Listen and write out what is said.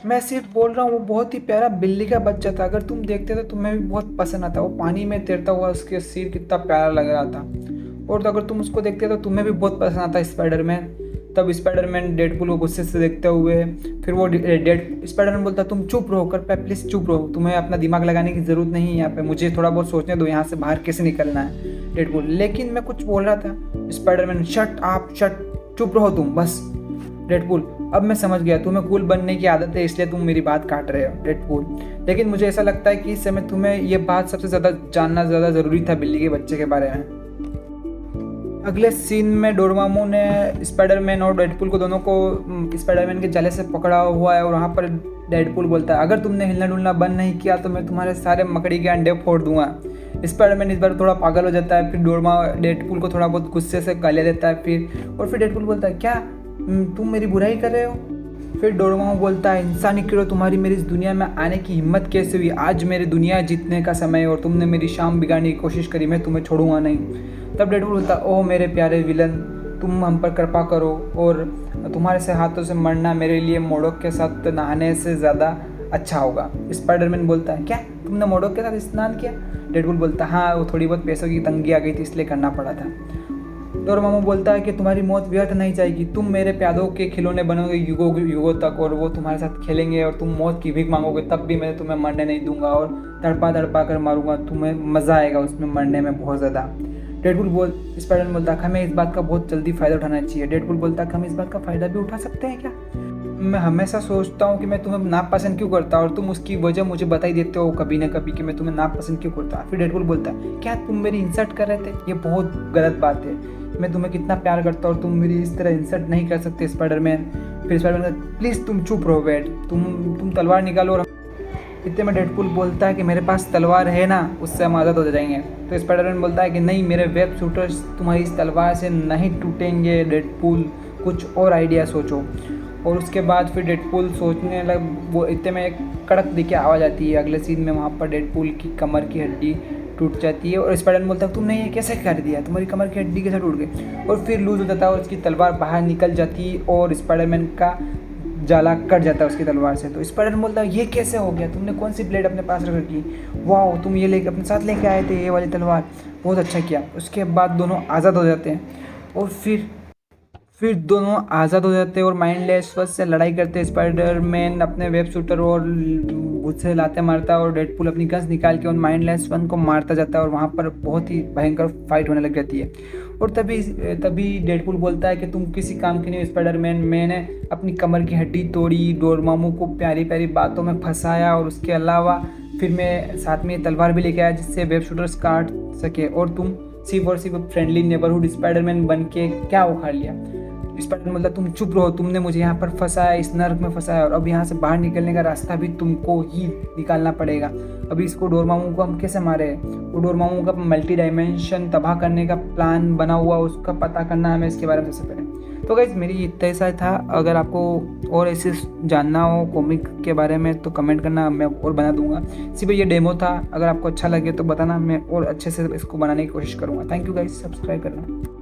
मैं सिर्फ बोल रहा हूँ वो बहुत ही प्यारा बिल्ली का बच्चा था। अगर तुम देखते तो तुम्हें भी बहुत पसंद आता। वो पानी में तैरता हुआ उसके सिर कितना प्यारा लग रहा था। और तो अगर तुम उसको देखते तो तुम्हें भी बहुत पसंद आता स्पाइडरमैन। तब स्पाइडरमैन डेडपुल को गुस्से से देखते हुए फिर वो डेड स्पाइडरमैन बोलता तुम चुप रहो कर पे, प्लीज़ चुप रहो, तुम्हें अपना दिमाग लगाने की ज़रूरत नहीं है यहाँ पे, मुझे थोड़ा बहुत सोचने दो यहाँ से बाहर कैसे निकलना है। डेडपुल लेकिन मैं कुछ बोल रहा था। स्पाइडरमैन शट आप शट, चुप रहो तुम बस। डेडपुल अब मैं समझ गया तुम्हें कूल बनने की आदत है इसलिए तुम मेरी बात काट रहे हो। डेडपुल लेकिन मुझे ऐसा लगता है कि इस समय तुम्हें ये बात सबसे ज़्यादा जानना ज़्यादा ज़रूरी था बिल्ली के बच्चे के बारे में। अगले सीन में डोरेमोन ने स्पाइडरमैन और डेडपुल को दोनों को स्पाइडरमैन के जाले से पकड़ा हुआ है और वहाँ पर डेडपुल बोलता है अगर तुमने हिलना डुलना बंद नहीं किया तो मैं तुम्हारे सारे मकड़ी के अंडे फोड़ दूंगा। स्पाइडरमैन इस बार थोड़ा पागल हो जाता है। फिर डोरेमोन डेडपुल को थोड़ा बहुत गुस्से से गाली देता है। फिर डेडपुल बोलता है क्या तुम मेरी बुराई कर रहे हो। फिर डोरेमोन बोलता है इंसानी कीड़ो तुम्हारी मेरी इस दुनिया में आने की हिम्मत कैसे हुई, आज मेरी दुनिया जीतने का समय है और तुमने मेरी शाम बिगाड़ने की कोशिश करी, मैं तुम्हें छोड़ूंगा नहीं। तब डेडपुल बोलता ओह मेरे प्यारे विलन, तुम हम पर कृपा करो और तुम्हारे से हाथों से मरना मेरे लिए मोड़क के साथ नहाने से ज़्यादा अच्छा होगा। स्पाइडरमैन बोलता है क्या तुमने मोड़क के साथ स्नान किया। डेडपुल बोलता हाँ वो थोड़ी बहुत पैसों की तंगी आ गई थी इसलिए करना पड़ा था। डोरेमोन बोलता है कि तुम्हारी मौत व्यर्थ नहीं जाएगी, तुम मेरे प्यादों के खिलौने बनोगे युगों युगों तक और वो तुम्हारे साथ खेलेंगे और तुम मौत की भीख मांगोगे तब भी मैं तुम्हें मरने नहीं दूंगा और तड़पा तड़पा कर मारूंगा, तुम्हें मज़ा आएगा उसमें मरने में बहुत ज़्यादा। स्पाइडरमैन बोलता है हमें इस बात का बहुत जल्दी फ़ायदा उठाना चाहिए। डेडपुल बोलता है हम इस बात का फ़ायदा भी उठा सकते हैं क्या। मैं हमेशा सोचता हूँ कि मैं तुम्हें नापसंद क्यों करता और तुम उसकी वजह मुझे बता ही देते हो कभी ना कभी कि मैं तुम्हें नापसंद क्यों करता। फिर डेडपुल बोलता है क्या तुम मेरी इंसल्ट कर रहे थे, ये बहुत गलत बात है, मैं तुम्हें कितना प्यार करता हूँ और तुम मेरी इस तरह इंसल्ट नहीं कर सकते स्पाइडरमैन। फिर स्पाइडरमैन प्लीज़ तुम चुप रहो बेड, तुम तलवार निकालो। और इतने में डेडपुल बोलता है कि मेरे पास तलवार है ना, उससे हम आज़ाद हो जाएंगे। तो स्पाइडरमैन बोलता है कि नहीं मेरे वेब शूटर्स तुम्हारी इस तलवार से नहीं टूटेंगे डेडपुल, कुछ और आइडिया सोचो। और उसके बाद फिर डेडपुल सोचने लग, वो इतने में एक कड़क दिखे आवाज़ आती है। अगले सीन में वहाँ पर डेडपुल की कमर की हड्डी टूट जाती है और स्पाइडरमैन बोलता है तुमने ये कैसे कर दिया, तुम्हारी कमर की हड्डी कैसे टूट गई। और फिर लूज हो जाता है और उसकी तलवार बाहर निकल जाती है और स्पाइडरमैन का जाला कट जाता है उसकी तलवार से। तो स्पाइडरमैन बोलता है ये कैसे हो गया, तुमने कौन सी ब्लेड अपने पास रख रखी, वाह तुम ये लेके अपने साथ लेके आए थे ये वाली तलवार, बहुत अच्छा किया। उसके बाद दोनों आज़ाद हो जाते हैं और फिर दोनों आज़ाद हो जाते हैं और माइंडलेस वश से लड़ाई करते हैं। स्पाइडरमैन अपने वेब शूटर और उससे लाते मारता है और डेडपुल अपनी गन्स निकाल के उन माइंडलेस वन को मारता जाता है और वहाँ पर बहुत ही भयंकर फाइट होने लग जाती है। और तभी डेडपुल बोलता है कि तुम किसी काम के नहीं हो स्पाइडरमैन, मैंने अपनी कमर की हड्डी तोड़ी, डोरेमोन को प्यारी प्यारी बातों में फंसाया और उसके अलावा फिर मैं साथ में तलवार भी लेके आया जिससे वेब शूटर्स काट सके और तुम सिर्फ और सिर्फ फ्रेंडली नेबरहुड स्पाइडरमैन बन के क्या उखाड़ लिया। स्पाइडरमैन मतलब तुम चुप रहो, तुमने मुझे यहाँ पर फंसाया, इस नर्क में फंसाया और अब यहाँ से बाहर निकलने का रास्ता भी तुमको ही निकालना पड़ेगा। अभी इसको डोरेमोन को हम कैसे मारे, वो डोरेमोन का मल्टी डायमेंशन तबाह करने का प्लान बना हुआ, उसका पता करना है हमें इसके बारे में सबसे पहले। तो गाइस मेरी इतना ऐसा था, अगर आपको और ऐसे जानना हो कॉमिक के बारे में तो कमेंट करना, मैं और बना दूंगा। सिर्फ ये डेमो था, अगर आपको अच्छा लगे तो बताना, मैं और अच्छे से इसको बनाने की कोशिश करूँगा। थैंक यू गाइस, सब्सक्राइब करना।